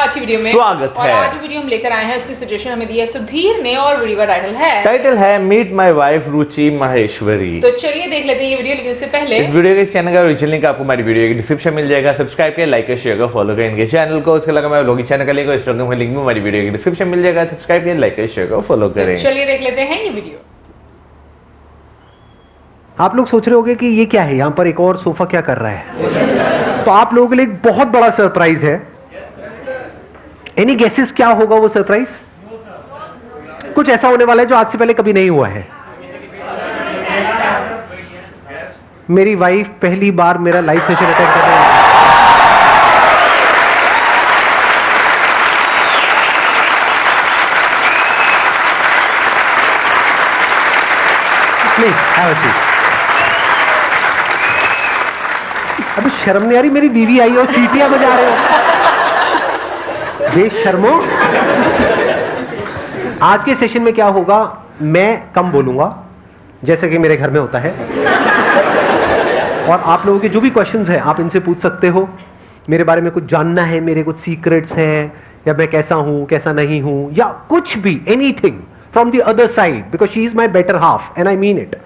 आज की वीडियो में स्वागत है। और आज वीडियो हम लेकर आए हैं, उसकी सजेशन हमें दी है सुधीर ने और वीडियो का टाइटल है मीट माय वाइफ रुचि माहेश्वरी। तो चलिए देख लेते हैं ये वीडियो, लेकिन इससे पहले इस वीडियो के चैनल का ओरिजिनल लिंक आपको हमारी वीडियो के डिस्क्रिप्शन मिल जाएगा। सब्सक्राइब करें, लाइक करें, शेयर करें, फॉलो करें इनके चैनल को। उसके अलावा मैं लोगी चैनल का लिंक और इंस्टाग्राम का लिंक भी हमारी वीडियो के डिस्क्रिप्शन मिल जाएगा। सब्सक्राइब करें, लाइक करें, शेयर करें, फॉलो करें। चलिए देख लेते हैं ये वीडियो। आप लोग सोच रहे होंगे कि ये क्या है, यहाँ पर एक और सोफा क्या कर रहा है। तो आप लोगों के लिए एक बहुत बड़ा सरप्राइज है। एनी गेसेस क्या होगा वो सरप्राइज? कुछ ऐसा होने वाला है जो आज से पहले कभी नहीं हुआ है। मेरी वाइफ पहली बार मेरा लाइव सेशन अटेंड कर रही है। Please have a seat. अभी शर्म नहीं आ रही? मेरी बीवी आई और सीटियां बजा रहे हो, बेशर्मो। आज के सेशन में क्या होगा, मैं कम बोलूंगा जैसे कि मेरे घर में होता है, और आप लोगों के जो भी क्वेश्चंस हैं आप इनसे पूछ सकते हो। मेरे बारे में कुछ जानना है, मेरे कुछ सीक्रेट्स हैं, या मैं कैसा हूं कैसा नहीं हूं, या कुछ भी, anything from the other side, because she is my better half and I mean it.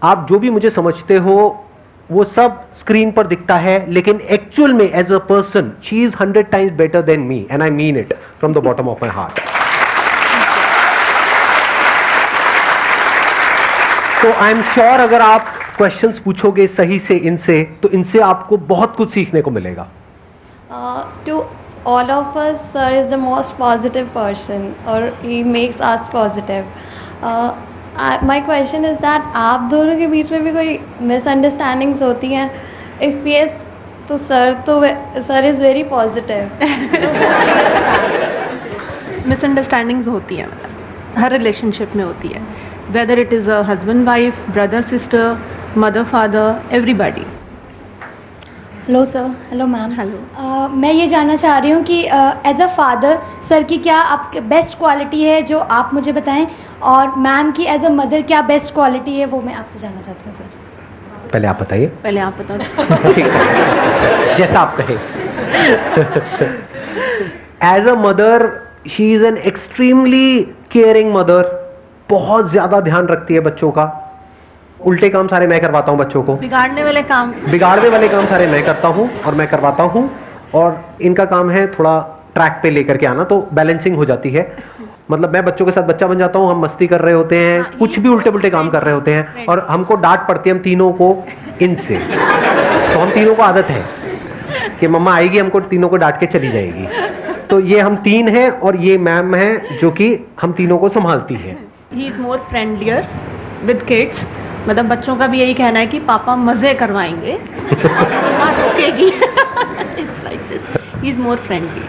आप जो भी मुझे समझते हो वो सब स्क्रीन पर दिखता है, लेकिन एक्चुअल में as a person she is 100 times better than me and I mean it from the bottom of my heart. तो आई एम श्योर अगर आप क्वेश्चंस पूछोगे सही से इनसे, तो इनसे आपको बहुत कुछ सीखने को मिलेगा। To all of us, sir is the most positive person, or he makes us positive. My question is that आप दोनों के बीच में भी कोई मिसअंडरस्टैंडिंग्स होती हैं? If yes, तो sir is very positive. Misunderstandings होती हैं, हर रिलेशनशिप में होती है, whether it is a husband wife, brother sister, mother father, everybody. Hello sir. Hello ma'am. Hello. मैं ये जानना चाह रही हूँ कि एज अ फादर सर की क्या आपके बेस्ट क्वालिटी है जो आप मुझे बताएं, और मैम की एज अ मदर क्या बेस्ट क्वालिटी है वो मैं आपसे जानना चाहती हूँ सर। पहले आप बताइए। पहले आप बता दो। ठीक है, जैसा आप कहें। As a mother she is an extremely caring mother. बहुत ज्यादा ध्यान रखती है बच्चों का। उल्टे काम सारे मैं करवाता हूँ बच्चों को, बिगाड़ने वाले काम सारे मैं करता हूँ और मैं करवाता हूँ, और इनका काम है थोड़ा ट्रैक पे लेकर के आना, तो बैलेंसिंग हो जाती है। मतलब मैं बच्चों के साथ बच्चा बन जाता हूँ, हम मस्ती कर रहे होते हैं, कुछ भी उल्टे पुल्टे काम कर रहे होते हैं, और हमको डांट पड़ती है हम तीनों को इनसे। तो हम तीनों को आदत है कि मम्मा आएगी हमको तीनों को डांट के चली जाएगी। तो ये हम तीन हैं और ये मैम है जो कि हम तीनों को संभालती है। He is more friendlier with kids, मतलब बच्चों का भी यही कहना है कि पापा मजे करवाएंगे, मम्मा रोकेगी। It's like this, he is more friendly.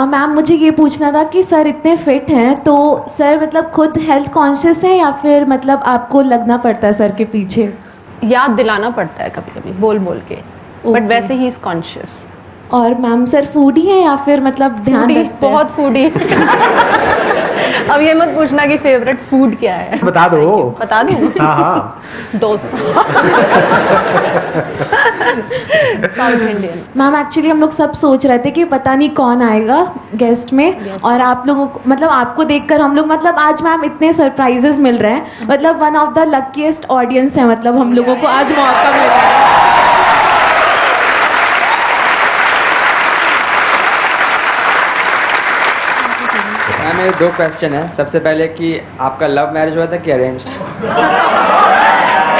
Ma'am मुझे ये पूछना था कि सर इतने फिट हैं, तो सर मतलब खुद हेल्थ कॉन्शियस हैं या फिर मतलब आपको लगना पड़ता है सर के पीछे? याद दिलाना पड़ता है कभी कभी बोल बोल के, बट वैसे ही इज कॉन्शियस। और मैम सर फूडी है या फिर मतलब ध्यान रखते हैं? बहुत फूडी। अब ये मत पूछना कि फेवरेट फूड क्या है। बता दो। बता दूं? हाँ। Dosa. South Indian. Ma'am actually हम लोग सब सोच रहे थे कि पता नहीं कौन आएगा गेस्ट में, और आप लोगों को मतलब आपको देखकर हम लोग मतलब आज मैम इतने सरप्राइजेस मिल रहे हैं, मतलब one of the luckiest audience है, मतलब हम लोगों को आज मौका मिल रहा है। मेरे दो क्वेश्चन है। सबसे पहले कि आपका लव मैरिज हुआ था कि अरेंज्ड?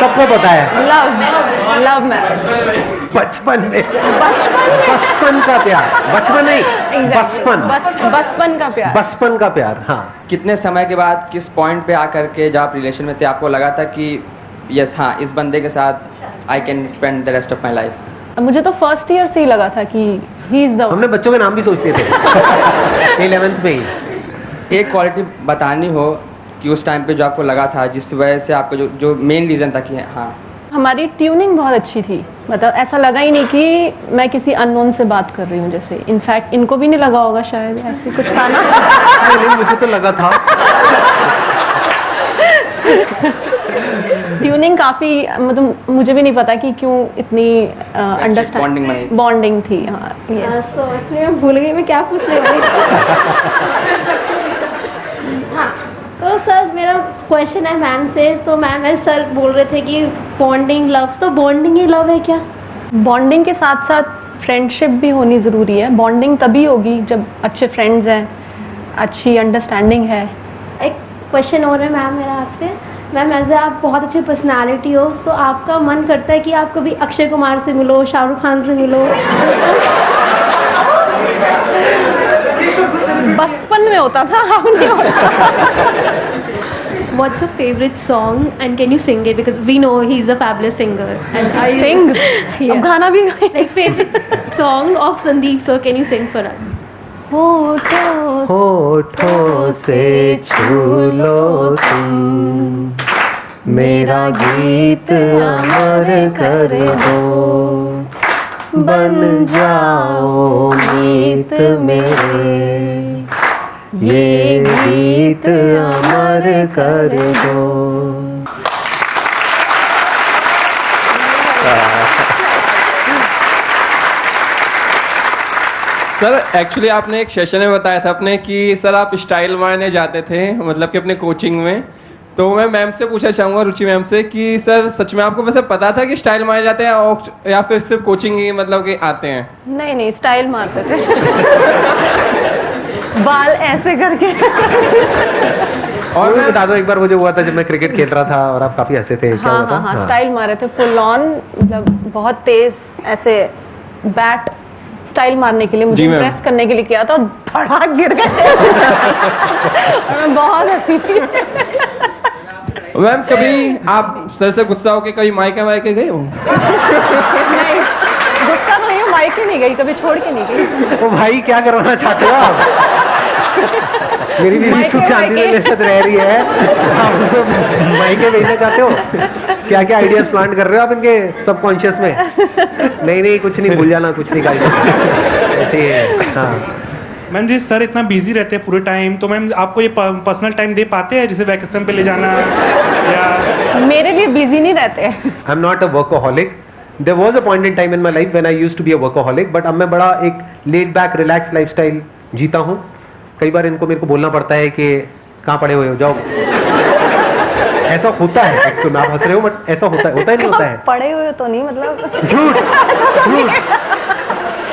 सबको पता है। Love marriage. बचपन का प्यार। बचपन नहीं, बचपन का प्यार। हाँ। कितने समय के बाद, किस पॉइंट पे आकर के जब आप रिलेशन में थे, आपको लगा था कि यस हाँ इस बंदे के साथ I can spend the rest of my life? मुझे तो फर्स्ट ईयर से ही लगा था कि ही इज द। हमने बच्चों के नाम भी सोचते थे 11th में ही। एक क्वालिटी बतानी हो कि उस टाइम पे जो आपको लगा था, जिस वजह से आपका जो मेन रीज़न था कि हाँ। हमारी ट्यूनिंग बहुत अच्छी थी, मतलब ऐसा लगा ही नहीं कि मैं किसी अननोन से बात कर रही हूँ जैसे। इनफैक्ट इनको भी नहीं लगा होगा शायद, ऐसे कुछ था ना। नहीं, मुझे तो लगा था। ट्यूनिंग काफी मतलब मुझे भी नहीं पता कि क्यों इतनी bonding बनी। बॉन्डिंग थी। हाँ yes। सो एक्चुअली मैं भूल गई मैं क्या पूछने वाली हाँ तो सर मेरा क्वेश्चन है मैम से। तो मैम सर बोल रहे थे कि बॉन्डिंग लव, तो बॉन्डिंग ही लव है क्या? बॉन्डिंग के साथ साथ फ्रेंडशिप भी होनी ज़रूरी है। बॉन्डिंग तभी होगी जब अच्छे फ्रेंड्स हैं, अच्छी अंडरस्टैंडिंग है। एक क्वेश्चन और है मैम मेरा आपसे। मैम एज आप बहुत अच्छी पर्सनालिटी हो, तो आपका मन करता है कि आप कभी अक्षय कुमार से मिलो, शाहरुख खान से मिलो? बचपन में होता था, अब नहीं होता। What's your favorite song and can you sing it? Because we know he's a fabulous singer. And I Sing? अब गाना भी like favorite song of Sandeep, so can you sing for us? होठों से छू लो तुम, मेरा गीत अमर कर दो, बन जाओ मीत मेरे, ये गीत अमर कर दो। सर एक्चुअली आपने एक सेशन में बताया था अपने कि सर आप स्टाइल मारने जाते थे, मतलब कि अपने कोचिंग में। तो मैं मैम से पूछना चाहूँगा, रुचि मैम से, कि सर सच में आपको वैसे पता था कि स्टाइल मारे जाते हैं और या फिर सिर्फ कोचिंग ही मतलब कि आते हैं? नहीं स्टाइल मारते थे। बाल ऐसे करके। और मैं बता दो, एक बार मुझे हुआ था जब मैं क्रिकेट खेल रहा था और आप काफी हंसे थे। क्या हुआ था? हाँ, स्टाइल मारे थे फुल ऑन, मतलब बहुत तेज ऐसे बैट स्टाइल मारने के लिए मुझे इम्प्रेस करने के लिए किया था और धड़ाक गिर गए। और मैं बहुत हंसी थी। मैम कभी आप सर से गुस्सा होके कभी मायके गए हो? नहीं, गुस्सा तो नहीं, मायके नहीं गई कभी, छोड़ के नहीं गई। तो भाई क्या करवाना चाहते हो आप? मेरी बीवी सुख शांति से मेरे साथ रह रही है, आप उसको मायके भेजना चाहते हो? क्या क्या आइडियाज प्लांट कर रहे हो आप इनके सबकॉन्शियस में? नहीं कुछ नहीं, भूल जाना, कुछ नहीं करना ऐसे ही है। हाँ मैम जी, सर इतना बिजी रहते हैं पूरे टाइम, तो मैम आपको ये पर्सनल टाइम दे पाते हैं, जैसे वैकेशन पे ले जाना या? मेरे लिए बिजी नहीं रहते। I am not a workaholic. There was a point in time in my life when I used to be a workaholic, but अब मैं बड़ा एक लेड बैक रिलैक्स लाइफस्टाइल जीता हूँ। कई बार इनको मेरे को बोलना पड़ता है कि कहाँ पड़े हुए हो, जाओ। ऐसा होता है, तो आप हंस रहे हो बट ऐसा होता है नहीं होता है? पढ़े हुए तो नहीं, मतलब झूठ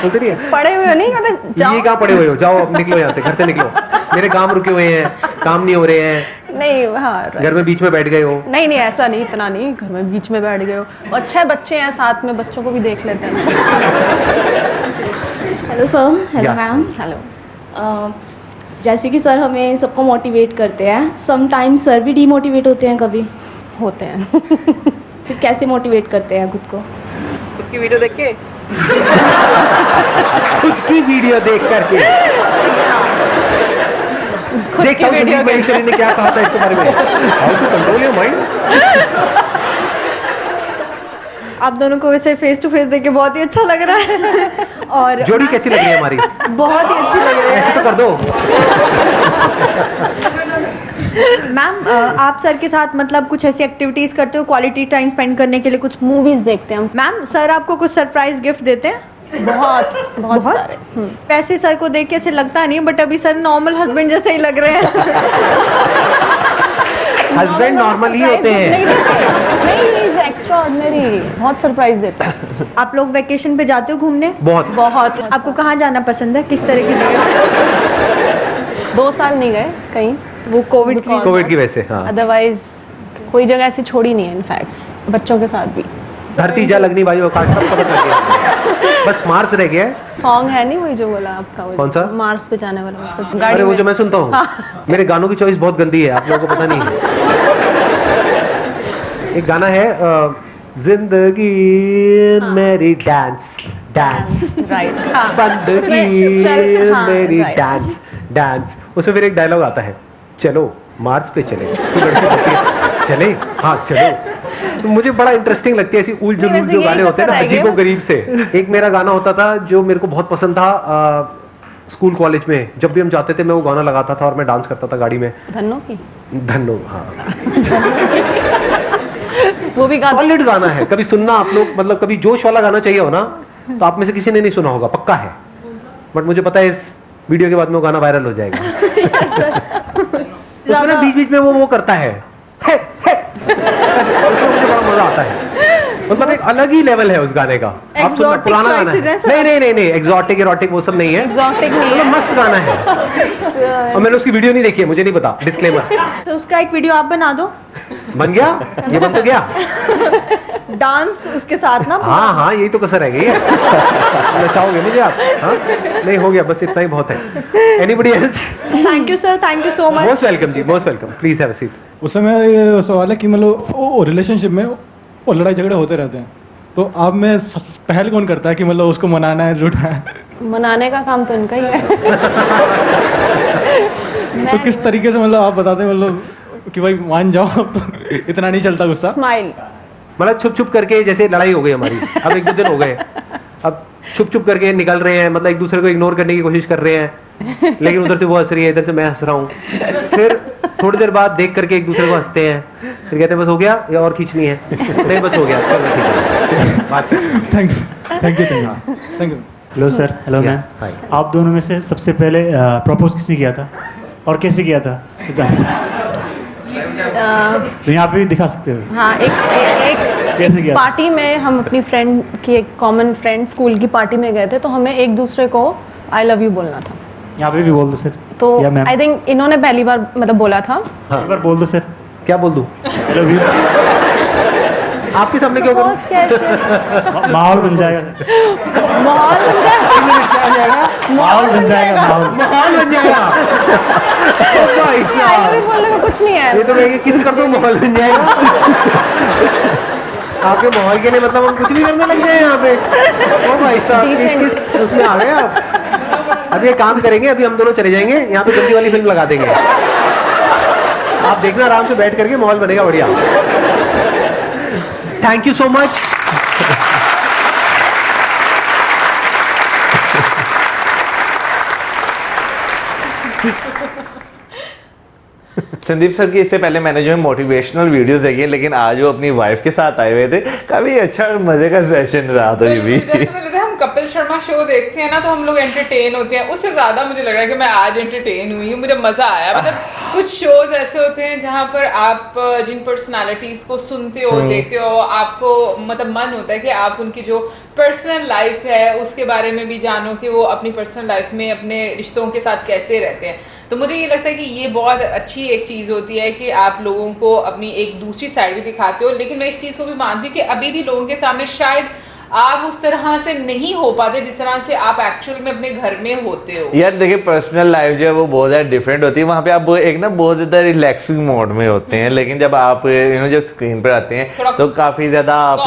बोलते नहीं है। पढ़े हुए नहीं, मतलब ये कहाँ पड़े हुए हो, जाओ अब निकलो यहाँ से, घर से निकलो, मेरे काम रुके हुए हैं, काम नहीं हो रहे हैं। नहीं, हाँ घर में बीच में बैठ गए हो? नहीं ऐसा नहीं, इतना नहीं, घर में बीच में बैठ गए हो। और 6 बच्चे हैं साथ में, बच्चों को भी देख लेते हैं। Hello sir. Hello ma'am. Hello. जैसे कि सर हमें सबको मोटिवेट करते हैं, समटाइम्स सर भी डीमोटिवेट होते हैं कभी? होते हैं। फिर कैसे मोटिवेट करते हैं खुद को? खुद की वीडियो देख के। खुद की वीडियो देख करके। देखता हूँ संदीप महेश्वरी ने क्या कहा था इसके बारे में। How to control your mind. आप दोनों को वैसे फेस टू फेस देख के बहुत ही अच्छा लग रहा है। और जोड़ी कैसी लग रही है हमारी? बहुत ही अच्छी लग रही है। ऐसे तो कर दो। मैम आप सर के साथ मतलब कुछ ऐसी एक्टिविटीज करते हो क्वालिटी टाइम स्पेंड करने के लिए? कुछ मूवीज देखते हैं मैम। सर आपको कुछ सरप्राइज गिफ्ट देते हैं? बहुत सारे। वैसे सर को देख के ऐसे लगता नहीं, बट अभी सर नॉर्मल हस्बैंड जैसे ही लग रहे हैं। हस्बैंड नॉर्मल ही होते हैं। नहीं, इज एक्स्ट्राऑर्डिनरी, बहुत सरप्राइज देता है। आप लोग वेकेशन पे जाते हो घूमने? बहुत। आपको कहाँ जाना पसंद है, किस तरह की जगह? 2 साल नहीं गए कहीं, वो कोविड की वजह से। हाँ। अदरवाइज कोई जगह ऐसी छोड़ी नहीं है, इनफैक्ट बच्चों के साथ भी। धरती जा लगनी भाई, वो काट सब पता चल गया। बस मार्स रह गया है। सॉन्ग है नहीं वही जो बोला आपका, वो कौन सा? मार्स पे जाने वाला सब गाड़ी। अरे वो जो मैं सुनता हूँ। हाँ। मेरे गानों की चॉइस बहुत गंदी है, आप लोगों को पता नहीं है। एक गाना है जिंदगी मेरी डांस डांस, राइट, बंदगी मेरी डांस डांस। उसमें फिर एक डायलॉग आता है, चलो मार्स पे चले। चले, हाँ चलो। तो मुझे बड़ा इंटरेस्टिंग लगती है ऐसी उल जुलूल जो गाने होते हैं ना, अजीबो गरीब से। एक मेरा गाना होता था जो मेरे को बहुत पसंद था, स्कूल कॉलेज में जब भी हम जाते थे मैं वो गाना लगाता था और मैं डांस करता था गाड़ी में। धन्नो की। धन्नो, हाँ। वो भी गाते सॉलिड गाना है। कभी सुनना आप लोग, मतलब कभी जोश वाला गाना चाहिए हो ना, तो आप में से किसी ने नहीं सुना होगा, पक्का है। बट मुझे पता है इस वीडियो के बाद में वो गाना वायरल हो जाएगा। उसमें ना बीच बीच में वो करता है, उसमें मुझे बड़ा मजा आता है। मतलब एक अलग ही लेवल है उस गाने का। आप सुनना, पुराना गाना है। नहीं, एग्जॉटिक एरोटिक वो सब नहीं है, एग्जॉटिक नहीं है, मस्त गाना है। और मैंने उसकी वीडियो नहीं देखी है, मुझे नहीं पता, डिस्क्लेमर। तो उसका एक वीडियो आप बना दो। बन गया, ये बन तो गया। डांस उसके साथ ना। हाँ, यही तो कसर रह गई है। नचाओगे मुझे आप? हाँ, नहीं हो गया, बस इतना ही बहुत है। Anybody else? Thank you sir, thank you so much. Most welcome जी, most welcome. Please have a seat. उस समय ये सवाल है कि मतलब वो रिलेशनशिप में वो लड़ाई झगड़े होते रहते हैं, तो आप में पहल कौन करता है कि मतलब उसको मनाना है, जुटना है? मनाने का काम तो इनका ही है। तो किस तरीके से मतलब आप बताते हैं मतलब कि भाई मान जाओ, तो इतना नहीं चलता गुस्सा? स्माइल, मतलब छुप छुप करके, जैसे लड़ाई हो गई हमारी, अब 1-2 दिन हो गए, अब छुप छुप करके निकल रहे हैं, मतलब एक दूसरे को इग्नोर करने की कोशिश कर रहे हैं, लेकिन उधर से वो हंस रही है, इधर से मैं हंस रहा हूँ। फिर थोड़ी देर बाद देख करके एक दूसरे को हंसते हैं, फिर कहते हैं बस हो गया या और खींचनी है? नहीं, बस हो गया। Thank you. Hello sir. Hello ma'am. आप दोनों में से सबसे पहले प्रपोज किसने किया था और कैसे किया था? यहाँ पे भी दिखा सकते हो। हाँ, एक कैसे किया? पार्टी में हम अपनी फ्रेंड की, एक कॉमन फ्रेंड स्कूल की पार्टी में गए थे, तो हमें एक दूसरे को आई लव यू बोलना था। यहाँ पे भी बोल दो सर। तो आई थिंक इन्होंने पहली बार मतलब बोला था। एक बार बोल दो सर। क्या बोल दूं? I love you. आपके सामने क्यों करूं? माहौल बन जाएगा। माहौल बन जाएगा। माहौल बन जाएगा। माहौल बन जाएगा। आई लव यू बोलने में कुछ नहीं है। ये तो मैं किस कर दूं, माहौल बन जाएगा। आपके माहौल के लिए मतलब हम कुछ भी करने लग जाए यहाँ पे। ओ भाई साहब, किस उसमें आ गए आप? अभी एक काम करेंगे, अभी हम दोनों चले जाएंगे, यहाँ पे जल्दी वाली फिल्म लगा देंगे। आप देखना, आराम से बैठ करके माहौल बनेगा बढ़िया। Thank you so much. Sandeep sir की इससे पहले मैंने जो है मोटिवेशनल वीडियोस देखी है, लेकिन आज वो अपनी वाइफ के साथ आए हुए थे, काफी अच्छा मजे का सेशन रहा था ये भी। जैसे हम कपिल शर्मा शो देखते हैं ना, तो हम लोग एंटरटेन होते हैं, उससे ज्यादा मुझे लग रहा है कि मैं आज एंटरटेन हुई हूँ, मुझे मजा आया। मतलब कुछ शोज ऐसे होते हैं जहाँ पर आप जिन पर्सनालिटीज को सुनते हो, देखते हो, आपको मतलब मन होता है कि आप उनकी जो पर्सनल लाइफ है उसके बारे में भी जानो, कि वो अपनी पर्सनल लाइफ में अपने रिश्तों के साथ कैसे रहते हैं। तो मुझे ये लगता है कि ये बहुत अच्छी एक चीज होती है कि आप लोगों को अपनी एक दूसरी साइड भी दिखाते हो। लेकिन मैं इस चीज को भी मानती हूँ कि अभी भी लोगों के सामने शायद आप उस तरह से नहीं हो पाते जिस तरह से आप एक्चुअल में अपने घर में होते हो। यार देखिए, पर्सनल लाइफ जो है वो बहुत ज्यादा डिफरेंट होती है। वहाँ पे आप एक ना बहुत ज्यादा रिलैक्सिंग मोड में होते हैं, लेकिन जब आप जब स्क्रीन पर आते हैं तो काफी ज्यादा आप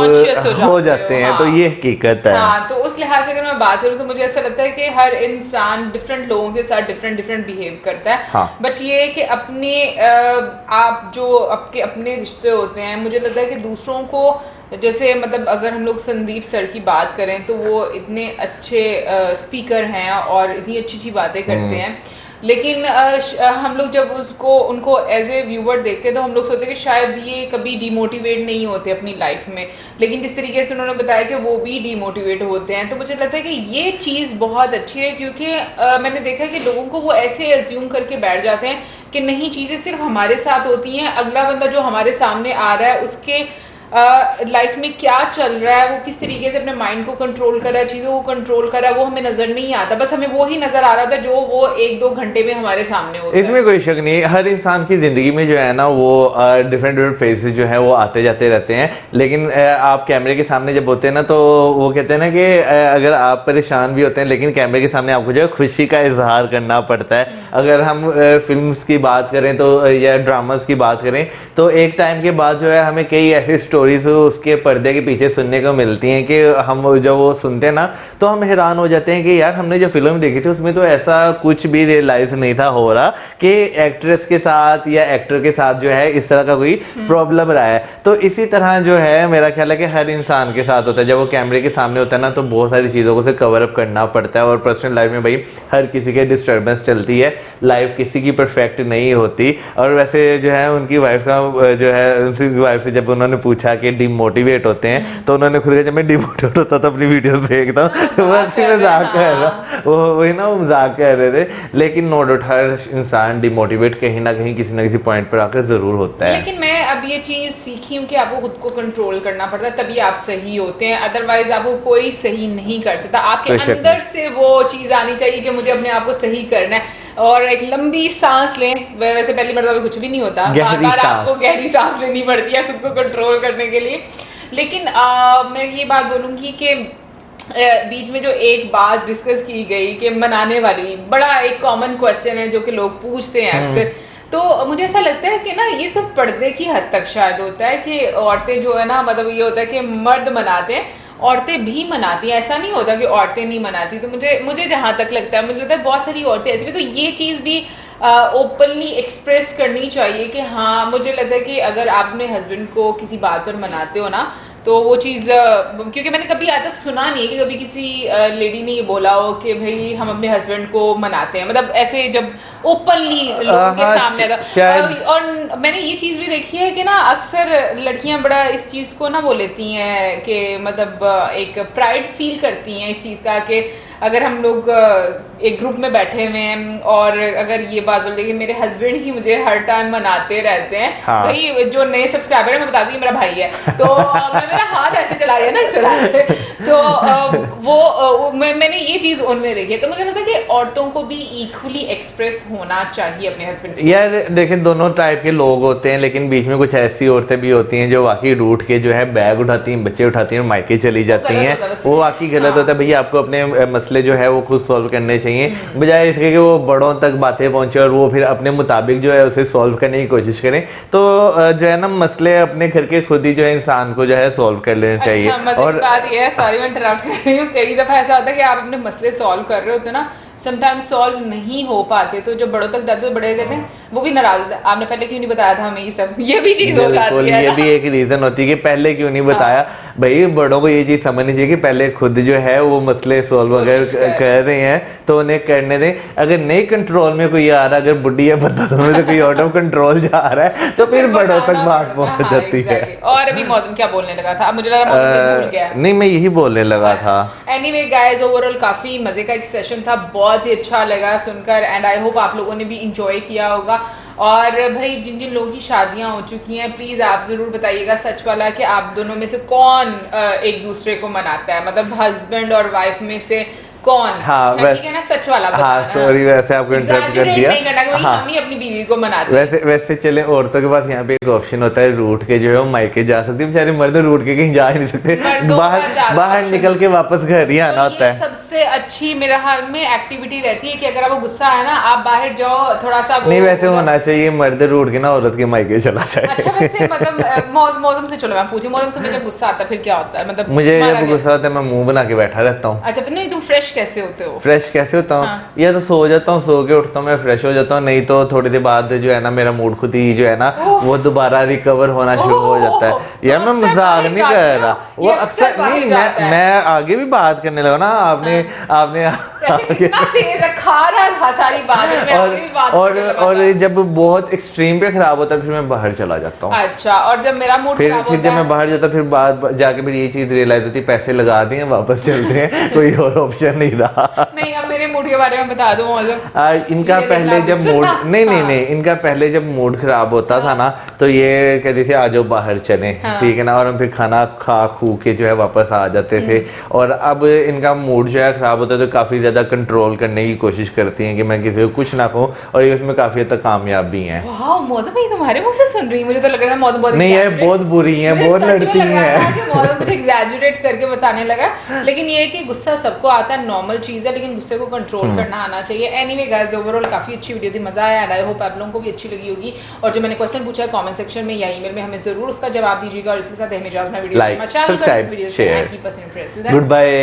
हो जाते हैं। हाँ। तो ये हकीकत है। हाँ, तो उस लिहाज से अगर मैं बात करूँ तो मुझे ऐसा लगता है कि हर इंसान डिफरेंट लोगों के साथ डिफरेंट बिहेव करता है। हाँ। बट ये कि अपने आप जो आपके अपने रिश्ते होते हैं, मुझे लगता है कि दूसरों को, जैसे मतलब अगर हम लोग संदीप सर की बात करें तो वो इतने अच्छे स्पीकर हैं और इतनी अच्छी बातें करते हैं, लेकिन हम लोग जब उनको एज ए व्यूअर देखते हैं तो हम लोग सोचते हैं कि शायद ये कभी डिमोटिवेट नहीं होते अपनी लाइफ में, लेकिन जिस तरीके से उन्होंने बताया कि वो भी डिमोटिवेट होते हैं, तो मुझे लगता है कि ये चीज़ बहुत अच्छी है। क्योंकि मैंने देखा है कि लोगों को वो ऐसे एज्यूम करके बैठ जाते हैं कि नहीं, चीज़ें सिर्फ हमारे साथ होती हैं, अगला बंदा जो हमारे सामने आ रहा है उसके लाइफ में क्या चल रहा है, वो किस तरीके से अपने माइंड को कंट्रोल कर रहा है, चीजों को कंट्रोल कर रहा है, वो हमें नजर नहीं आता। बस हमें वो ही नजर आ रहा था जो वो 1-2 घंटे में हमारे सामने होता है। इसमें कोई शक नहीं, हर इंसान की जिंदगी में जो है ना वो डिफरेंट फेजेस जो है वो आते जाते रहते हैं। लेकिन आप कैमरे के सामने जब होते हैं ना तो वो कहते हैं ना कि अगर आप परेशान भी होते हैं लेकिन कैमरे के सामने आपको जो है खुशी का इजहार करना पड़ता है। अगर हम फिल्म्स की बात करें तो या ड्रामास की बात करें तो एक टाइम के बाद जो है हमें कई ऐसे स्टोरीज उसके पर्दे के पीछे सुनने को मिलती हैं कि हम जब वो सुनते हैं ना तो हम हैरान हो जाते हैं कि यार हमने जो फिल्म देखी थी उसमें तो ऐसा कुछ भी रियलाइज नहीं था हो रहा कि एक्ट्रेस के साथ या एक्टर के साथ जो है इस तरह का कोई प्रॉब्लम रहा है। तो इसी तरह जो है मेरा ख्याल है कि हर इंसान के साथ होता है, जब वो कैमरे के सामने होता है ना तो बहुत सारी चीज़ों को से कवर अप करना पड़ता है। और पर्सनल लाइफ में भाई हर किसी के डिस्टर्बेंस चलती है, लाइफ किसी की परफेक्ट नहीं होती। और वैसे जो है उनकी वाइफ का जो है उनकी वाइफ से जब उन्होंने पूछा कि डिमोटिवेट होते हैं तो उन्होंने खुद कहा जब मैं डिमोटिवेट होता था अपनी वीडियोस देखता हूँ तो बस मजाक कर रहा वो वही ना वो मजाक कर रहे थे। लेकिन नो डाउट हर इंसान डिमोटिवेट कहीं ना कहीं किसी ना किसी पॉइंट पर आकर जरूर होता है। लेकिन मैं अब ये चीज सीखी हूँ कि आपको खुद को कंट्रोल करना पड़ता है तभी आप सही होते हैं, अदरवाइज आपको कोई सही नहीं कर सकता। आपके अंदर से वो चीज आनी चाहिए कि मुझे अपने आप को सही करना है और एक लंबी सांस लें। वैसे पहली मर्तबा कुछ भी नहीं होता, बार बार आपको गहरी सांस लेनी पड़ती है खुद को कंट्रोल करने के लिए। लेकिन मैं ये बात बोलूंगी कि बीच में जो एक बात डिस्कस की गई कि मनाने वाली, बड़ा एक कॉमन क्वेश्चन है जो कि लोग पूछते हैं अक्सर, तो मुझे ऐसा लगता है कि ना ये सब पर्दे की हद तक शायद होता है कि औरतें जो है ना, मतलब ये होता है कि मर्द मनाते हैं, औरतें भी मनाती हैं, ऐसा नहीं होता कि औरतें नहीं मनाती। तो मुझे जहां तक लगता है, मुझे लगता है बहुत सारी औरतें ऐसी भी, तो ये चीज भी ओपनली एक्सप्रेस करनी चाहिए कि हाँ, मुझे लगता है कि अगर आप अपने हस्बैंड को किसी बात पर मनाते हो ना तो वो चीज, क्योंकि मैंने कभी आज तक सुना नहीं है कि कभी किसी लेडी ने ये बोला हो कि भाई हम अपने हस्बैंड को मनाते हैं, मतलब ऐसे जब ओपनली लोगों के सामने आता। और मैंने ये चीज भी देखी है कि ना अक्सर लड़कियां बड़ा इस चीज को ना वो लेती हैं कि मतलब एक प्राइड फील करती हैं इस चीज का कि अगर हम लोग एक ग्रुप में बैठे हुए हैं और अगर ये बात बोल कि मेरे हस्बैंड ही मुझे हर टाइम मनाते रहते हैं, हाँ। भाई जो नए सब्सक्राइबर है मैं बता दूं मेरा भाई है, तो मेरा हाथ ऐसे चला गया ना इस तरह से, तो मैंने ये चीज उनमें देखी है। तो मुझे लगता है कि औरतों को भी इक्वली एक्सप्रेस होना चाहिए अपने हस्बैंड से। यार देखिए दोनों टाइप के लोग होते हैं, लेकिन बीच में कुछ ऐसी औरतें भी होती हैं जो वाकई रूठ के जो है बैग उठाती हैं, बच्चे उठाती हैं और मायके चली जाती हैं, वो वाकई गलत होता है। भैया आपको अपने मसले जो है वो खुद सॉल्व करने चाहिए, बजाय इसके कि वो बड़ों तक बातें पहुंचे और वो फिर अपने मुताबिक जो है उसे सॉल्व करने की कोशिश करें। तो जो है ना मसले अपने घर के खुद ही जो है इंसान को जो है सॉल्व कर लेना चाहिए। और बात ये है, सॉरी मैं इंटरप्ट कर रही हूँ, कई दफा ऐसा होता है कि आप अपने मसले सॉल्व कर रहे होते ना, समटाइम्स सॉल्व नहीं हो पाते, तो जो बड़ों तक जाते तो बड़े कहते हैं वो भी नाराज होता है, आपने पहले क्यों नहीं बताया था हमें ये सब, ये भी चीज हो जाती है। ये भी एक रीजन होती है कि पहले क्यों नहीं बताया। भाई बड़ों को ये चीज समझनी चाहिए कि पहले खुद जो है वो मसले सॉल्व अगर कर रहे हैं तो उन्हें करने दें। अगर नहीं कंट्रोल में कोई आ रहा, अगर बुढ़ी या बंदा दोनों से कोई आउट ऑफ कंट्रोल जा रहा है तो फिर बड़ों तक बात पहुंच जाती है। और अभी मौसम क्या बोलने लगा था, मुझे लगा मौसम भूल गया। नहीं मैं यही बोलने लगा था। एनीवे गाइस, ओवरऑल काफी मजे का एक सेशन था, बहुत ही अच्छा लगा सुनकर एंड आई होप आप लोगों ने भी इंजॉय किया होगा। और भाई जिन जिन लोगों की शादियां हो चुकी हैं प्लीज आप जरूर बताइएगा सच वाला कि आप दोनों में से कौन एक दूसरे को मनाता है, मतलब हस्बैंड और वाइफ में से कौन? हाँ, ठीक है ना, सच वाला बताना। हाँ सॉरी वैसे आपको इंटरप्ट कर दिया। नहीं करना कि हाँ, हम ही अपनी बीवी को मनाते हैं। वैसे चले औरतों के पास यहाँ पे एक ऑप्शन होता है रूठ के जो है वो मायके जा सकती है, बेचारे मर्द रूठ के कहीं जा ही नहीं सकते, बाहर निकल के वापस घर ही आना होता है। सबसे अच्छी मेरे हाल में एक्टिविटी रहती है कि अगर आपको गुस्सा है ना, आप बाहर जाओ थोड़ा सा। नहीं वैसे होना चाहिए, मर्द रूठ के ना औरत के मायके चला जाए। अच्छा वैसे मतलब मौसम से चलो मैं पूछूं, मौसम तुम्हें जब गुस्सा आता है फिर क्या होता है? मतलब मुझे जब गुस्सा आता है मैं मुंह बना के बैठा रहता हूँ। अच्छा नहीं, तुम फ्रेश कैसे होते हो? फ्रेश कैसे होता हूँ? या तो सो जाता हूँ, सो के उठता हूँ मैं फ्रेश हो जाता हूँ, नहीं तो थोड़ी देर बाद जो है ना मेरा मूड खुद ही जो है ना वो दोबारा रिकवर होना शुरू हो जाता है। यार मैं मजाक नहीं कर रहा, वो अक्सर नहीं, मैं आगे भी बात करने लगा ना, आपने और जब बहुत एक्सट्रीम पे खराब होता है फिर मैं बाहर चला जाता हूँ। अच्छा, और जब मेरा मूड फिर जब मैं बाहर जाता फिर बाद जाके फिर ये चीज रियलाइज होती है पैसे लगा दिए वापस चलते हैं, कोई और ऑप्शन नहीं रहा। नहीं अब मेरे मूड के बारे में बता दो। इनका पहले जब मूड नहीं इनका पहले जब मूड खराब होता था ना तो ये कहते थे आ जाओ बाहर चले, ठीक है ना, और हम फिर खाना खा खू के जो है वापस आ जाते थे। और अब इनका मूड जो है खराब होता है तो काफी ज्यादा ज़्यादा कंट्रोल करने की कोशिश करती हैं कि मैं किसी को कुछ ना कहूँ, और ये उसमें काफ़ी हद तक कामयाब भी हैं। वाह मौसम भाई तुम्हारे मुंह से सुन रही मुझे तो लग रहा है मौसम बहुत नहीं है, बहुत बुरी हैं, बहुत लड़ती हैं। मौसम कुछ एग्जैजुरेट करके बताने लगा, लेकिन ये है कि गुस्सा सबको आता है, नॉर्मल चीज़ है, लेकिन गुस्से को कंट्रोल करना आना चाहिए। एनीवे गाइस, ओवरऑल काफ़ी अच्छी वीडियो थी, मजा आया। आई होप आप लोगों को भी अच्छी लगी होगी, और जो मैंने क्वेश्चन पूछा है कमेंट सेक्शन में या ईमेल में हमें जरूर उसका जवाब दीजिएगा, और इसके साथ हमें video like, subscribe, share, good bye.